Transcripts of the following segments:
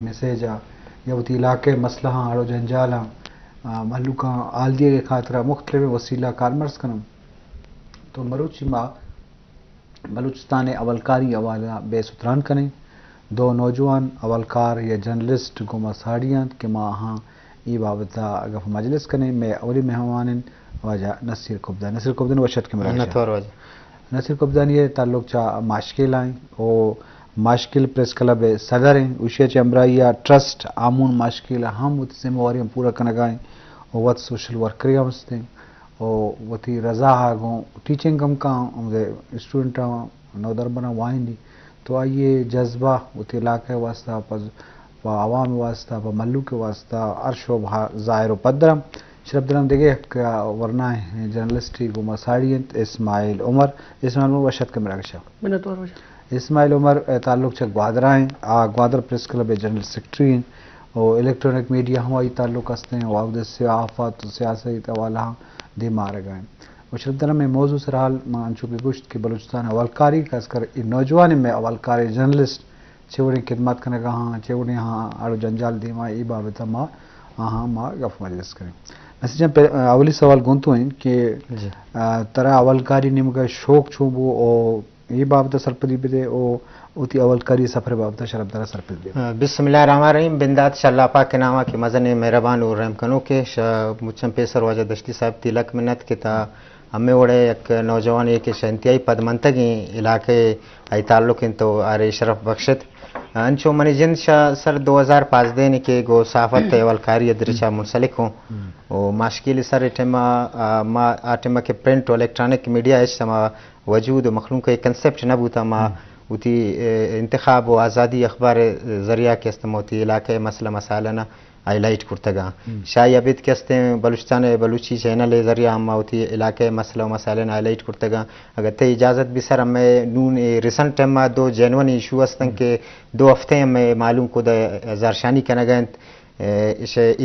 message या उस इलाके मसला आड़ो जंजाल मलूका आलदिया के खातरा मुख्तलिफ वसीला कारमर्ज कनम तो मरूची माँ बलूचिस्तान अवलकारी अवाला बेसुतरान करें दो नौजवान अवलकार या जर्नलिस्ट गुमा साड़ियाँ के माँ हाँ ये बाबता गफ मजलिस करें मैं अवली मेहमान वजह नसीर कुब्दान वशत के मराज नसीर कुब्दान ये ताल्लुक चा माशकिल आए और माशकिल प्रेस क्लब सदर हैं उशिया चमराइया ट्रस्ट आमून माशकिल हम जिम्मेवारी पूरा कनगाएं और वत सोशल वर्कर हंसते और वती रजा हागों टीचिंग कम का स्टूडेंट नौदर बना वाइंडी तो आइए जज्बा उत इलाके वास्ता व आवाम वास्ता व मल्लू के वास्ता अरशो ज़ाहिर पदरम शरबदरम देखे वरना है जर्नलिस्ट गुमा साड़ियत इस्माइल उमर वशत के मेरा इस्माइल उमर ताल्लुक से ग्वादरा हैं Gwadar press club general secretary हैं और इलेक्ट्रॉनिक मीडिया हमारी ताल्लुक हंसते हैं वाउद से आफत सियासत वाला दे मारे गए और शरदरा में मौजू सरहाल मानचू की गुश्त की बलूचिस्तान अवलकारी खासकर नौजवान में अवलकारी जर्नलिस्ट चेवड़े खिदमत करने का हाँ चेवड़े हाँ आड़ो जंजाल दीमा ये बाबत माँ हाँ माँ गफ मजलिस करें नसीज अवली सवाल गुंतु हैं कि तरह अवलकारी निम्न शौक छूबो और ये बाबत सरपदी भी ओ उती अवल करी सफर बाबत शरबदारा सरपदी बिस्मिल्लाहिर्रहमानिर्रहीम बिंदात शल्ला पाक के नामा के मज़न मेहरबान और रहम कनो के मुचम पेसर वाजा दश्ती साहब तिलक मिन्नत के ता हमें वड़े एक नौजवान एक शंतियाई पदमंतगी इलाके आई ताल्लुक तो आरे शरफ बख्शत अंचो मनी जिंद सर 2005 देने के गो साफत अवलकारी दृशा मुंसलिक हूँ और माशकिल सर इटमा मा आटमा के प्रिंट और इलेक्ट्रॉनिक मीडिया इस्मा वजूद मखलूक का कंसेप्ट न बूता मा उती इंतखाब व आज़ादी अखबार ज़रिया के इस्तेमोती इलाके मसला मसाला न हाईलाइट कुर्तगा शाही अबिद के अस्ते बलूचिस्तान बलूची चैनल ज़रिया हम उती इलाके मसला मसाले न हाईलाइट कुर्तगा अगर ते इजाज़त भी सर हमें नून रिसेंट टाइम में दो जेनवन इशू हस्तन के 2 हफ्ते हमें मालूम को ज़ारशानी करना गए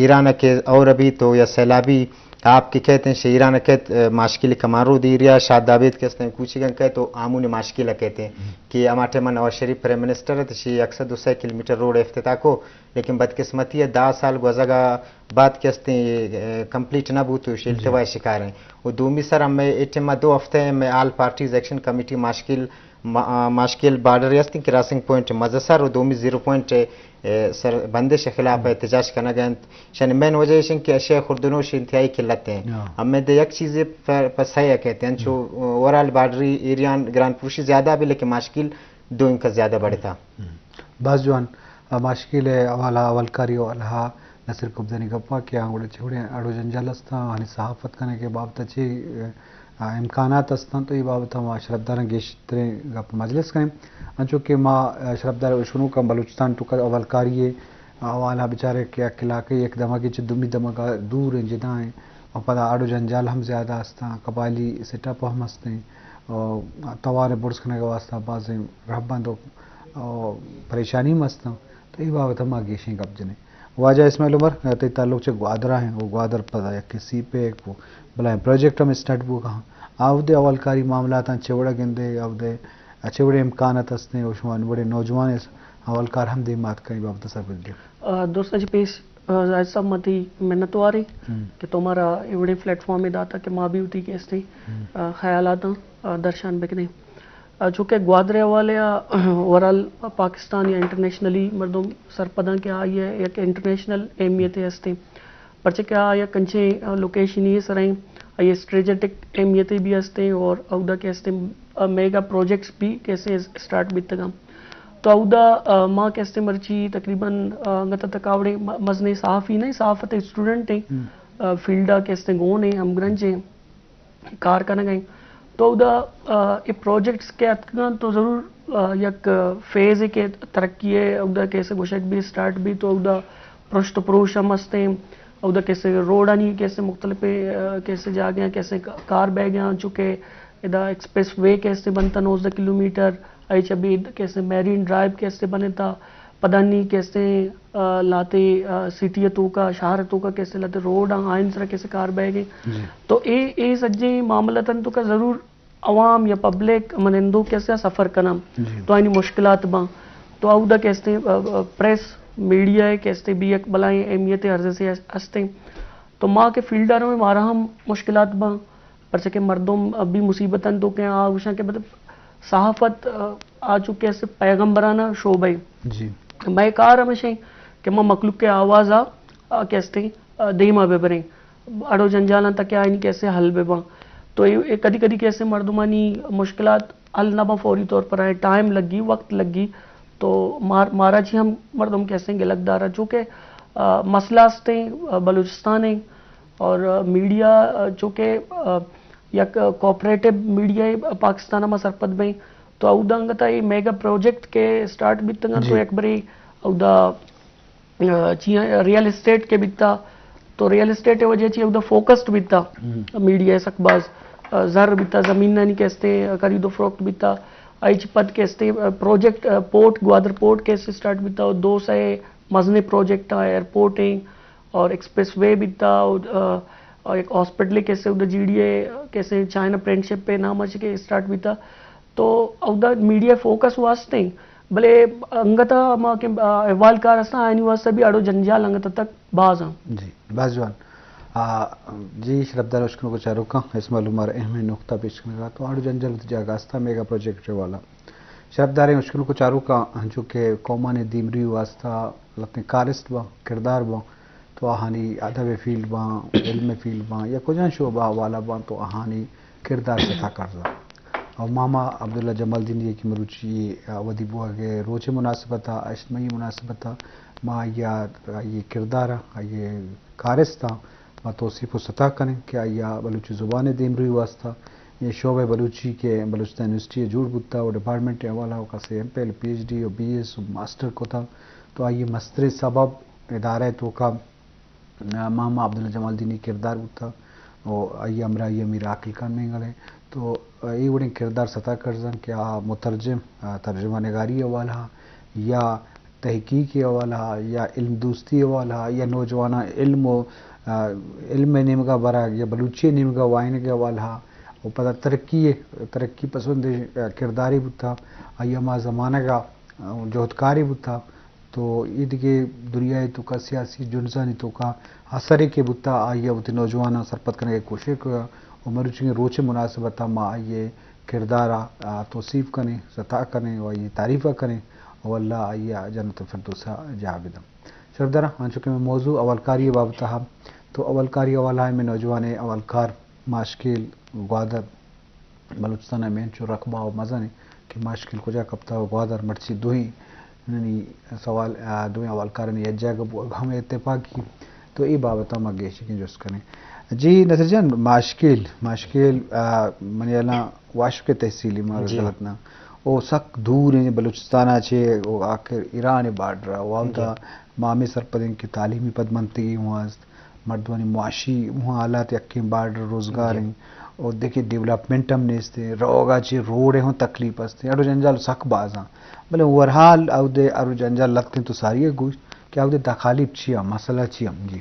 ईरान के और अभी तो या सैलाबी आपके कहते हैं ईरान कहते माशकिल कमारू दीरिया शादाबिद कहते हैं कुछ कहते तो आमून माशकिल कहते हैं कि हमारे मन नवाज शरीफ प्राइम मिनिस्टर है तो शी अक्सर 200 किलोमीटर रोड इफ्तिताह को लेकिन बदकिस्मती है 10 साल गुजरा बाद कहते हैं कंप्लीट ना बूत इल्तवा शिकार हैं वो दूमी सर हमें इटमा 2 हफ्ते में आल पार्टीज एक्शन कमेटी माशकिल बॉर्डर यस्ती क्रॉसिंग पॉइंट मजसर और दूमी 0 पॉइंट सर बंदिश के खिलाफ एहतजाज करना गए शन मेन वजह कि अशिया खुर्दनोश इंतहाई किल्लत हैं हमें दे एक चीज़ें पर सही कहते हैं जो ओवरऑल बॉर्डरी एरियान ग्रांड पुरुषी ज़्यादा भी लेकिन माशकिल 2 इनका ज़्यादा बढ़े था बस जवान माशकिल वाला अवलकारी वाला नसीर कुब्दानी गप्पा क्या उड़े छुड़े अड़ो जंजालस्ता हनी सहाफत करने के बाबत अच्छी इम्कानात अस्तान तो ये बाबत हम शरबदार गेशतरे गप मजलिस करें चूँकि माँ शरबदार शुरू का बलूचिस्तान टुकर अवलकारी वाला बेचारे क्या इलाके एक दमा की दुमी दमा का दूर हैं जिदा हैं और पता आड़ो जंजाल हम ज़्यादा हंसता कबाली सेटअप हम हंसते हैं और तवार बुर्स करने का वास्ता बाज़ रहबंद और परेशानी में हंसता तो ये बाबत हम गेशें गप जने वाजा इस्माइल उमर ते ताल्लुक से ग्वादरा हैं वो ग्वादर पता एक किसी पे एक वो बुलाएं प्रोजेक्ट में स्टार्ट वो कहाँ आवदे अवलकारी मामला था चेवड़ा गेंदे आवदे चेवड़े इम्कान हंसते उस्मान बड़े नौजवान अवलकार हम दे मात कई बाबत सब दोस्त जी पेश जायद साहब मती मेहनत आ रही कि तुम्हारा एवढे प्लेटफॉर्म दाता कि माँ भी होती कैसे ख्याल दर्शान बिकने चूँकि ग्वादरे वाले ओवरऑल पाकिस्तान या इंटरनेशनली मर्दों सरपदा के ये एक इंटरनेशनल अहमियत हस्ते पर्चे क्या या कंचे लोकेशन ये सरें ये स्ट्रेटेजिक अहमियतें भी हंसते और अवदा के हंसते मेगा प्रोजेक्ट्स भी कैसे स्टार्ट भी तक तो अवदा माँ कैसे मर्ची तकरीबन गता तकावड़े मजने सहाफ़ी नहीं सहाफ़त स्टूडेंट हैं फील्डा कैसे गोन हैं हम ग्रंज हैं कार करना गए तो अवदा ये प्रोजेक्ट्स के अतकान तो ज़रूर यक फेज़ के तरक्की है अवदा कैसे गोशक भी स्टार्ट भी तो अवदा पृष्ठ पुरुष हम हंसते हैं उधर कैसे रोड आनी कैसे मुख्तलिफ कैसे जा गए कैसे कार बह गया चुके इधर एक्सप्रेस वे कैसे बनता 9 किलोमीटर आई अभी कैसे मैरीन ड्राइव कैसे बने था पदानी कैसे लाते सिटियतों का शहरतों का कैसे लाते रोड आइन तरह कैसे कार बह गई तो ये सज्जे मामला तो का ज़रूर अवाम या पब्लिक मनंदो कैसे सफ़र करना तो आनी मुश्किलात बा तो अवदा कैसे प्रेस میڈیا ہے کیسے بھی ایک بلائیں اہمیت عرضے سے ہستے تو ماں کے فیلڈر میں مارا ہم مشکلات باں پرچہ کہ مردم ابھی مصیبتاً تو کہ آگوشاں کے مطلب صحافت آ چکے سے پیغمبرانہ شعبہ جی میں کہا ہمیشہ کہ ماں مخلوق کے آواز کیسے دیما بے بریں اڑو جنجالاں تک آئیں کیسے حل بے باں تو یہ کدی کدی کیسے مردمانی مشکلات حل نہ باں فوری طور پر آئے ٹائم لگی وقت لگی تو مارا چی ہم مردم کیسے گلک دارا چونکہ مسئلہ ہستے بلوچستان ہیں اور میڈیا چونکہ یک کوپریٹو میڈیا پاکستان میں سرپت بیں تو اودا انگتا یہ میگا پروجیکٹ کے سٹارٹ بیتنگا تو ایک بری اودا ریئل اسٹیٹ کے بیتا تو ریئل اسٹیٹ وجہ چی اودا فوکسڈ بیتا میڈیا سکباز زر بیتا زمین نہیں کہستے خرید و فروخت بیتا ایچ پد کہستے پروجیکٹ پورٹ گوادر پورٹ کیسے سٹارٹ بیتا دو سے مزنے پروجیکٹ ایئرپورٹ ہیں اور ایکسپریس وے بیتا اور ایک ہاسپٹل کیسے ادھر جی ڈی اے کیسے چائنا فرینڈشپ پہ نام اچھے کے اسٹارٹ بیتا تو ادھر میڈیا فوکس واسطے بھلے انگتا ماں کے احوال کار اسنا آئینی واسطہ بھی اڑو جنجال انگتا تک باز ہیں جی باز جوان جی شرفدار اشکنوں کو چاروں کا اس معلوم اور اہم نقطہ پیش کرنے کا تو آڑو جنجل جاگاستہ میگا پروجیکٹ والا شرفدار اشکنوں کو چاروں کا جو کہ قومان دیمری واسطہ اپنے کارست با کردار با تو آہانی ادب فیلڈ باں علم فیلڈ باں یا کجان شعبہ والا باں تو آہانی کردار ستا کرزا اور ماما عبداللہ جمال دین یہ کی مروچی ودی بوا کے روچے مناسبتا اجتماعی مناسبتا ماں یہ کردار یہ کارستہ ماں توصیف و سطح کریں کہ یا بلوچی زبان دیمری واسطہ یہ شعبہ بلوچی کے بلوچستان یونیورسٹی جوڑ بتا اور ڈپارٹمنٹ والا کا سے M P L P H D اور بی ایس ماسٹر کو تھا تو آئیے مستر سبب ادارہ تو کا ماما عبداللہ جمال دینی کردار ہوتا اور آئیے امرا یہ میرا عقل خان میں گلے تو یہ بڑے کردار سطح کرزن کہ مترجم ترجمہ نگاری والا یا تحقیقی حوالہ یا علم دوستی حوالہ یا نوجوانہ علم نیمگا برا یا بلوچی نیمگا وائن کے حوالہ وہ پتہ ترقی پسند کرداری بتا ایما زمانہ کا جوہدکاری بتا تو عید کے دنیا تو کا سیاسی جنزانی تو کا اثر کے بتا آئیے وہ نوجوانہ سرپت کرنے کی کوشش کیا عمر چنگے روچے مناسبتہ ماں آئیے کردارہ توصیف کریں سطح کریں اور یہ تعریفہ کریں اور اللہ آئیے جنت الفردوسہ جاویدہ شرفدارہ آن چکے میں موضوع اولکاری بابتہ تو اولکاری والا میں نوجوان اولکار ماشکیل گوادر بلوچستان میں جو رقبہ و مزن کہ ماشکیل کجا کپتا و گوادر مرچی دوہیں سوال دوہیں اولکار نے یجا ہم اتفاقی تو یہ بابتہ مگیشی کی جس کریں جی نصر جان ماشکیل منیالا واشو کے تحصیلی مارزلتنا وہ سخت دور ہیں بلوچستان چھے وہ آخر ایران بارڈر وہ دا مامی سرپدیں کی تعلیمی پد منتگی ہوا مردوانی معاشی وہاں حالات یقین بارڈر روزگار ہیں اور دیکھیں ڈیولپمنٹ ہم نیستے روگا چھے روڑے ہوں تکلیف ہستے اڑو جنجال سخت بازاں بلے ورحال او دے اڑو جنجال لگتے تو ساری گوشت کہ او دے تخالیب چھیا مسئلہ چھیا جی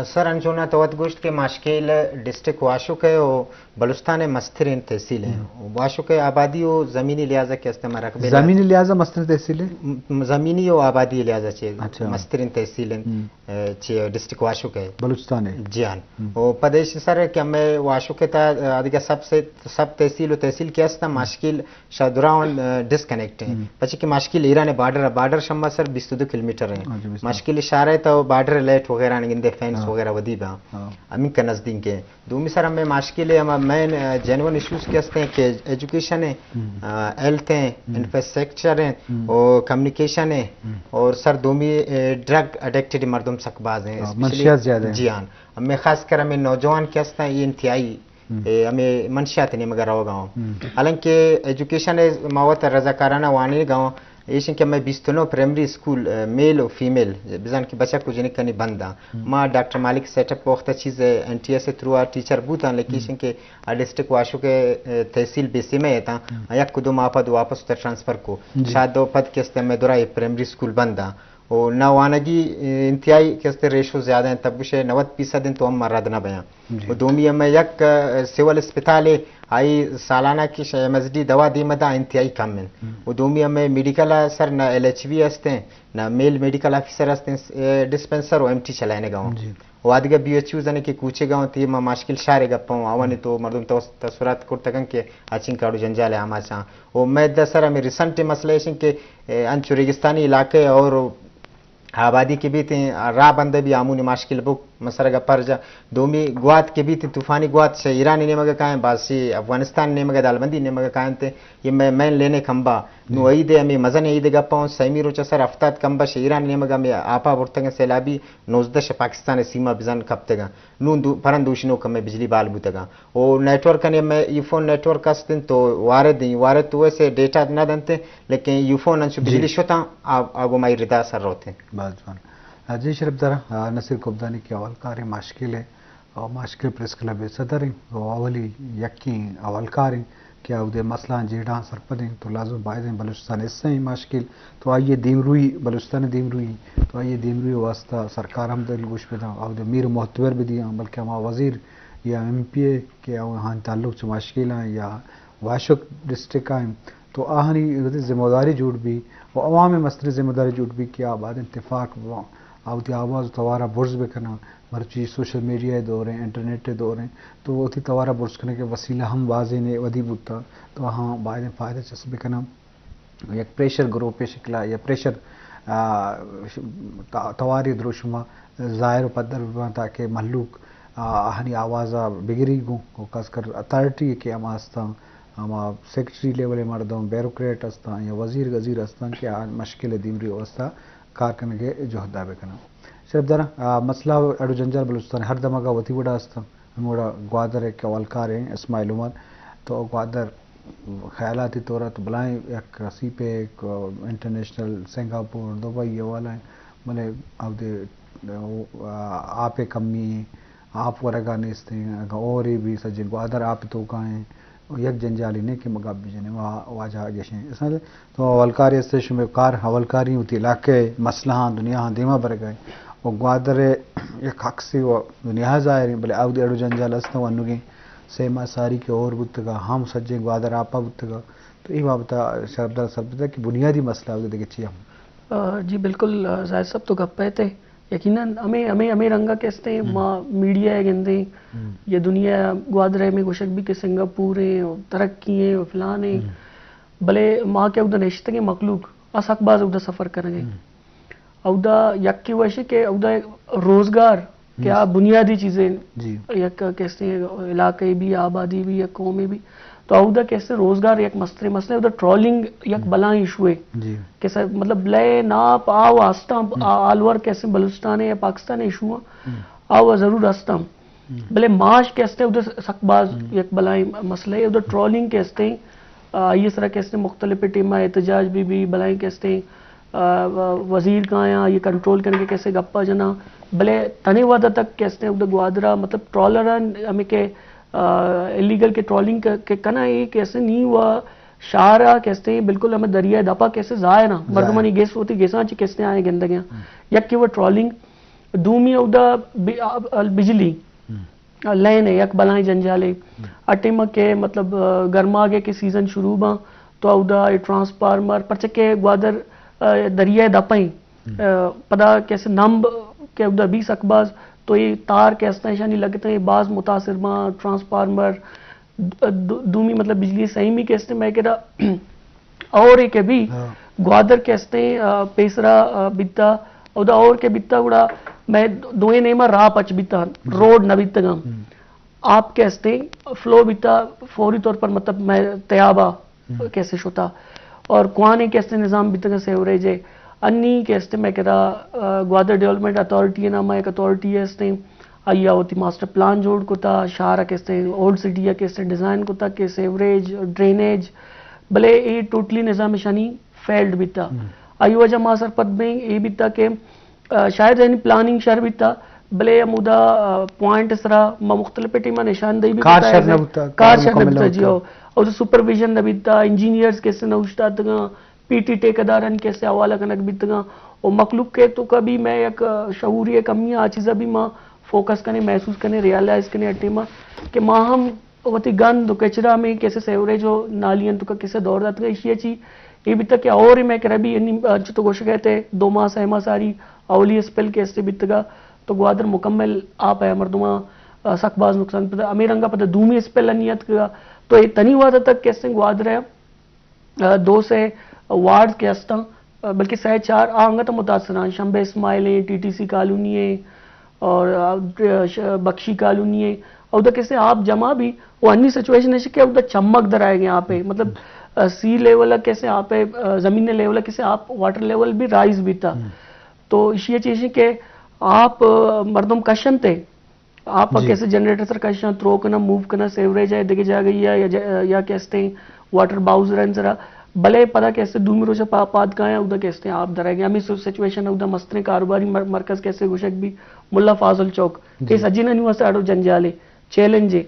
سر انجونا توت گوشت کے ماشکیل ڈسٹرکٹ واشو کے و بلوچستان مسترین تحصیل ہیں واشو کے آبادی و زمینی لحاظہ کے استعمال رقبے زمینی لحاظہ مسترین تحصیل ہے زمینی و آبادی لحاظہ چھے مسترین تحصیل ہیں چھے ڈسٹرکٹ واشو کے بلوچستان ہے جی ہاں وہ پدیش سر کہ ہمیں واشو کے تا دیکھا سب تحصیل و تحصیل کے استا ماشکیل شادراؤن ڈسکنیکٹ ہیں پچھے کہ ماشکیل ایران بارڈر شمبا سر 22 کلومیٹر ہیں ماشکیل اشارہ ہے تو بارڈر لیٹ وغیرہ نگندے وغیرہ ودیبا امین کا نزدین کے دومی سر ہمیں ماشکل ہے ہمیں مین جنون ایشوز کے ہستے ہیں کہ ایجوکیشن ہے ہیلتھ ہیں انفراسٹرکچر ہیں اور کمیونیکیشن ہے اور سر دومی ڈرگ اڈکٹڈ مردم سکباز ہیں منشیات زیادہ ہیں جی ہاں ہمیں خاص کر ہمیں نوجوان کے ہستے ہیں یہ انتہائی ہمیں منشیات نہیں مگر رہو گاؤں حالانکہ ایجوکیشن ہے موت رضاکارانہ وانی گاؤں ایشن کہ میں 29 پرائمری اسکول میل و فیمیل بزن کی بچہ کو جنک کنی بندہ ماں ڈاکٹر مالک سیٹ اپ وقت چیز این ٹی ایس سے تھرو ٹیچر بوتا لیکن ایشن کہ ڈسٹرکٹ واشو کے تحصیل بیسی میں تھا یک کو دو ماہ پد واپس اتر ٹرانسفر کو شاید دو پد کے استے میں دورا پرائمری اسکول بندہ और नवानगी इंतहाई कैसे रेशो ज़्यादा हैं तब कुछ 90% तो हम मर्द ना बयां और दोमी में यक सिविल अस्पताल आई सालाना की मजदी दवा दी मदा इंतहाई कम है और दोमी में मेडिकल सर ना LHV हस्ते हैं ना मेल मेडिकल ऑफिसर हस्ते हैं डिस्पेंसर और MT चलाने गाँव वादिगा BHU जाने के कूचे गाँव थी मैं मुश्किल शारे गप्पों आवाने तो मर्दों तो तस्वीरात करते हैं कि अच्छी काड़ू जंजाले आमाचा और मैं दसरा में रिसेंट मसले हैं कि अंचु रेगिस्तानी इलाके और आबादी के भी थे रा बंदे भी आमूनी मुश्किल बुक मसरग परजा दोमी गुआत के भी थे तूफानी गुआत से ईरानी ने मगर कायम बासी अफगानिस्तान ने मगर दालबंदी ने मगर कायम थे ये मैं लेने खंबा नु ईद हमें मजन ईद गप्पाओं सैमी रोचा सर अफ्ताद कंबा से ईरान ने मगर में आपा बुर्तंग सैलाबी नोजदश पाकिस्तान सीमा बिजन कपतेगा नू परन दूषणों कम बिजली बाल बुतेगा और नेटवर्क ने मैं यूफोन नेटवर्क का दिन तो वारे तो वैसे डेटा न दनते लेकिन यूफोन अंशु बिजली शोता आगो माई रिदा सर रोते जी शरफदारा नसीर कुब्दानी की अवलकार माशकिल है और माशकिल प्रेस क्लब सदर अवली यकी अवलकार क्या उदय मसला जेड़ा सरपदें तो लाजम बायदें बलूचिस्तान इससे ही माशकिल तो आइए दीमरुई बलूचिस्तान दीमरुई तो आइए दीमरुई वास्ता सरकार हम दिल गुश पैदा और मीर मोहतबर भी दिया बल्कि हम वजीर या MPA के यहाँ ताल्लुक से माशकिल हैं या वाशुक डिस्ट्रिक्ट आए तो आहनी जिम्मेदारी जुट भी और अवाम मसले जिम्मेदारी जुट भी कि आबाद इतफाक आवती आवाज़ तवारा बुर्ज भी करना मर्ची सोशल मीडिया दौर हैं इंटरनेट दौर हैं तो वो थी तवारा बुर्ज करने के वसीला हम वाजे ने वधी बुता तो हाँ बाद फ़ायदे चस्बे करना एक प्रेशर ग्रुप पे शिकला या प्रेशर तवारी द्रोशुमा ज़ाहिर पदर ताकि मल्लुक आहनी आवाज़ बिगड़ी गो खासकर अथॉरिटी के अमास्ता हम सेक्रेटरी लेवल मर्दों ब्यूरोक्रेट अस्ता या वजीर गजीर अस्ता के मुश्किल दीमरी अवस्था कार करने के जोहदा बेकना शरफदारा मसला अड़ू जंजाल बलूचिस्तान हर दमा वती बड़ा अस्ता हमारा ग्वादर एक अवलकार हैं इस मालूमात तो ग्वादर ख्यालाती तौर तो बुलाएं एक सी पे एक इंटरनेशनल सिंगापुर दुबई ये वाला है मैंने अब आप कमी आप वरगा नेस्ते और भी सजिन ग्वादर आप तो कहाँ यक जंजाली ने के मगाबी जने वाजा जैसे इसलिए तो अवलकार से शुमेकार अवलकारी होती इलाके मसला दुनिया दिमा बर गए और ग्वादर एक हक से वो दुनिया जाहिर भले आउदी अड़ू जंजाल अस्ता वनुगे सेमा सारी के और बुतगा हम सज्जे ग्वादर आपा बुतगा तो ये बाबता शरफदार सरपदा की बुनियादी मसला देखे चाहिए हम जी बिल्कुल जाहिर सब तो गप्पे थे यकीनन हमें रंगा कहते हैं मीडिया है गेंदे ये दुनिया ग्वादरे में गोशक भी के सिंगापुर है तरक्की है फलान है भले माँ के उधर नेश्ते के मखलूक असकबाज उधर सफ़र करेंगे उदा यक की वजह के उदा रोजगार क्या बुनियादी चीज़ें यक कैसे इलाके भी आबादी भी या कौमें भी तो उधर कैसे रोजगार एक मसले उधर ट्रॉलिंग एक बला इशू है कैसे मतलब ले नाप आओ आस्ता आलवर कैसे बलूचिस्तान या पाकिस्तान इशू आओ जरूर आस्ता भले माश कैसे उधर सकबाज एक बलाई मसले उधर ट्रॉलिंग कैसे ये तरह कैसे मुख्तलिफ टीम एहतजाज भी बलाई कैसे वजीर का आया ये कंट्रोल करके कैसे गप्पा जना भले तने वादा तक कैसे उधर ग्वादरा मतलब ट्रॉलर हमें के इलीगल के ट्रॉलिंग के कना ये कैसे नहीं हुआ शारा कैसे बिल्कुल हमें दरिया दपा कैसे जाए ना मर्दमानी गैस होती गैसा कैसे आए गंदगियाँ यक कि वो ट्रॉलिंग दूमी उदा बिजली लाइन है यक बलाएं जंजाले अटिम के मतलब गर्मा के सीजन शुरू बा तो उदा ट्रांसफार्मर परचे के ग्वादर दरिया दपाई पदा कैसे नंब के उदा 20 अकबाज तो ये तार कैसे निशानी लगते हैं बाज मुतासिर माँ ट्रांसफार्मर दूमी मतलब बिजली सही में कैसे मैं कह रहा और एक भी ग्वादर कैसे पेसरा बिता उदा और के बिता उड़ा मैं दोए नेमा राह पच बिता रोड न बिता आप कैसे फ्लो बिता फौरी तौर पर मतलब मैं तयाबा कैसे होता और कुआने कैसे निज़ाम बिता सेवरेज है अन्नी कैसे मैं कह रहा ग्वादर डेवलपमेंट अथॉरिटी है नामा एक अथॉरिटी है इसने आइया होती मास्टर प्लान जोड़ को था शहर कैसे ओल्ड सिटी या कैसे डिज़ाइन को था के सेवरेज ड्रेनेज भले ये टोटली निज़ाम शानी फेल्ड बिता आई वजह मासर पद में ये बिता के शायद यानी प्लानिंग शहर बिता भले मुदा पॉइंट इसरा मुख्तलिफ टीमा निशानदेही भी कार शहर जी और सुपरविजन नबीता इंजीनियर्स कैसे नौश्ता तगा पीटी ठेकेदारन कैसे हवाला कनक बितगा اور مخلوق کے تو کبھی میں ایک شعوری کمی آ چیزا بھی ماں فوکس کرنے محسوس کرنے ریالائز کرنے اٹھے ماں کہ ماں ہم وتی گند کچرا میں کیسے سیوریج ہو نالین تو کا کیسے دور دات گئی یہ چیز یہ بھی تک کہ اور ہی میں کربی تو گوش کہتے 2 ماہ سہ ساری اولی اسپیل کے اسے بیتگا تو گوادر مکمل آپ ہے مردما سخت باز نقصان پتہ امیرنگا پتہ دومی اسپیل انیت کا تو یہ تنی وعدہ تک کیسے گوادر ہے 2 سے وارڈ کے ہستا بلکہ 4 آنگا تو متاثران شمبے اسماعیل ہیں ٹی ٹی سی کالونی ہے اور بخشی کالونی ہے اور ادھر کیسے آپ جمع بھی وہ انی سچویشن ہے کہ ادھر چمک در آئے گے یہاں پہ مطلب سی لیول کیسے آپ زمین لیول کیسے آپ واٹر لیول بھی رائز بھی تھا تو یہ چیز ہے کہ آپ مردم کشن تھے آپ کیسے جنریٹر سر کشن تھرو کرنا موو کرنا سیوریج ہے دیکھے جا گئی ہے یا کیسے ہیں واٹر باؤز رہن ذرا بھلے پتا کیسے دومی روزہ پاد کا ہے ادھر کیسے آپ در گے ہمیں سچویشن ہے ادھر مستنے کاروباری مرکز کیسے گوشک بھی ملا فاضل چوک کیس اجینا نہیں واسطے آڑو جنجالے چیلنج ہے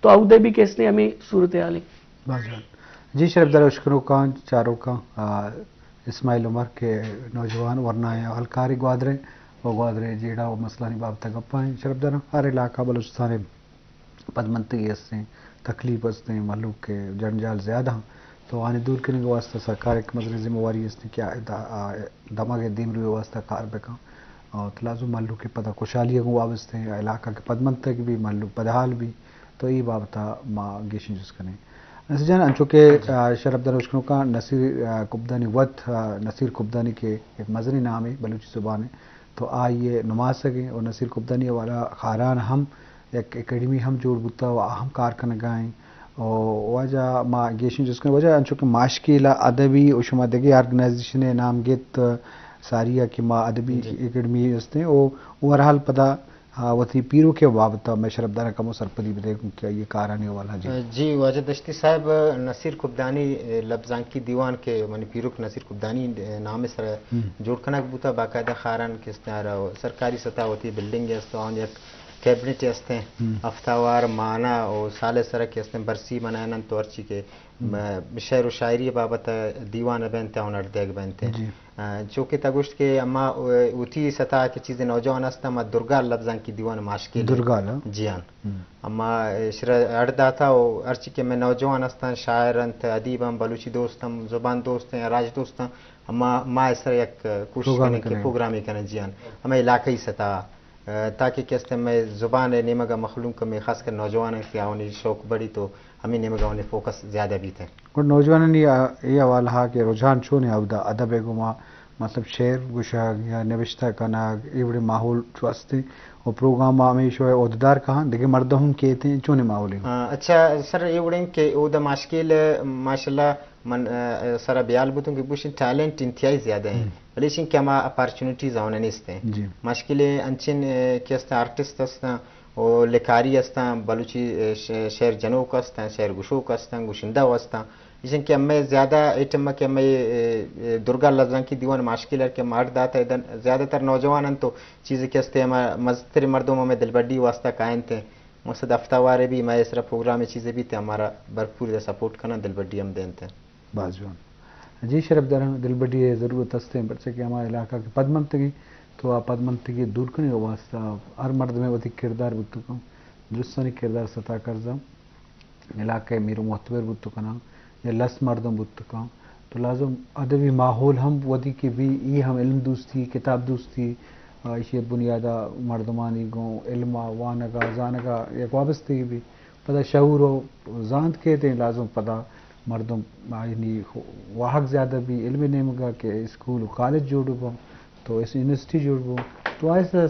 تو ادھر بھی کیسے ہمیں صورتحال ہے جی شرف در اشکرو کان چاروں کا اسماعیل عمر کے نوجوان ورنہ ہلکاری گوادرے وہ گوادرے جیڑا وہ مسئلہ نہیں بابتا گپا ہیں شرف در ہر علاقہ بلوچستان پدمنتگی ہستے تکلیف ہستے ملوک کے جنجال زیادہ ہیں تو آنے دور کرنے کے واسطہ سرکار ایک مدر ذمہ واری اس نے کیا دماغ دیم روی واسطہ کار بکا اور تلازم ملو کے پتہ خوشحالی کو وابستہ ہیں علاقہ کے پدمنتگ بھی ملو پدحال بھی تو یہ بابتا ماں گیشن جس کریں نصیر جان انچونکہ شرف در اشکنوں کا نصیر کبدانی نصیر کبدانی کے ایک مذہنی نام ہے بلوچی زبان ہے تو آئیے نماز سکیں اور نصیر کبدانی والا خاران ہم ایک اکیڈمی ہم جوڑ بتا و اہم کارکن گائیں اور وجہ ما گیشن جس کا وجہ انچونکہ ماشکیلا ادبی و شما دگی آرگنائزیشن نام گیت ساریہ کی ما ادبی اکیڈمی ہستے اور اوورحال پتہ وتی پیرو کے وابطہ میں شرف دارہ کا سرپدی بھی دیکھوں کہ یہ کارانی والا جی واجہ دشتی صاحب نصیر کبدانی لفظان کی دیوان کے منی پیرو کے نصیر کبدانی نام سر جوڑ کنک بوتا باقاعدہ خاران کس طرح سرکاری سطح ہوتی بلڈنگ ہے تو ایک کیبنٹ ہستے ہفتہوار مانا اور سال سر کے ہستے برسی منائن تو ارچی کے شعر و شاعری بابت دیوان بنتے ہیں اور دیگ بنتے ہیں چونکہ تگوشت کے اما اٹھی سطح کی چیزیں نوجوان ہستا اما درگال لفظان کی دیوان ماشکل درگال جی ہاں اما اڑدا تھا اور ارچی کے میں نوجوان ہستا شاعر انت ادیب ہم بلوچی دوست ہم زبان دوست ہیں راج دوست ہیں اما ماں اس طرح ایک کوشش کرنے کے پروگرامی کرنے جی ہاں ہمیں علاقائی سطح تاکہ کہتے میں زبان نیمگا مخلوق میں خاص کر نوجوان کی آونی شوق بڑی تو ہمیں نیمگا انہیں فوکس زیادہ بھی تھے اور نوجوان نے یہ حوالہ ہے کہ رجحان چون ہے ادب گما مطلب شعر گشا یا نوشتہ کنا ایوڑے ماحول چوستے اور پروگرام ہمیشہ عہدیدار کہاں دیکھے مردہم کہتے ہیں چونے ماحول اچھا سر ایوڑے کہ عہدہ ماشکل ماشاءاللہ من سر بیال بتوں کہ بوشن ٹیلنٹ انتہائی زیادہ ہیں لیکن کیا ما اپارچونیٹیز آنے نیستے ہیں مشکلیں انچن کیستے آرٹسٹ ہستا اور لکھاری ہستا بلوچی شعر جنوک ہستا شعر گشوک ہستا گشندہ ہستا لیکن کہ میں زیادہ ایٹم کہ میں درگا لفظان کی دیوان ماشکل ہے کہ مرد آتا ہے زیادہ تر نوجوان تو چیزیں کیستے مزتر مردوں میں دلبڈی واسطہ قائم تھے مقصد ہفتہوارے بھی میں اس طرح پروگرام چیزیں بھی تھے ہمارا بھرپور سپورٹ کرنا دلبڈی ہم دینتے ہیں بازوان جی شرف در دل بڑی ضرورت ہستے ہیں بچے کہ ہمارے علاقہ کی پدمنتگی تو آپ پدمنتگی دور کرنے کا واسطہ ہر مرد میں وہی کردار بتو کا درستانی کردار سطح کرزا علاقہ میرو معتبر بتو کنا یا لس مردم بتو کا تو لازم ادبی ماحول ہم ودی کے بھی یہ ہم علم دوستی کتاب دوستی اشیت بنیادہ مردمانی گوں علم وانگا زانگا ایک وابستگی بھی پتہ شعور و زاند کہتے ہیں لازم پتہ مردم یعنی واحق زیادہ بھی علم نہیں مگا کہ اسکول کالج جوڑ گا تو اس یونیورسٹی جوڑ گا تو ایسا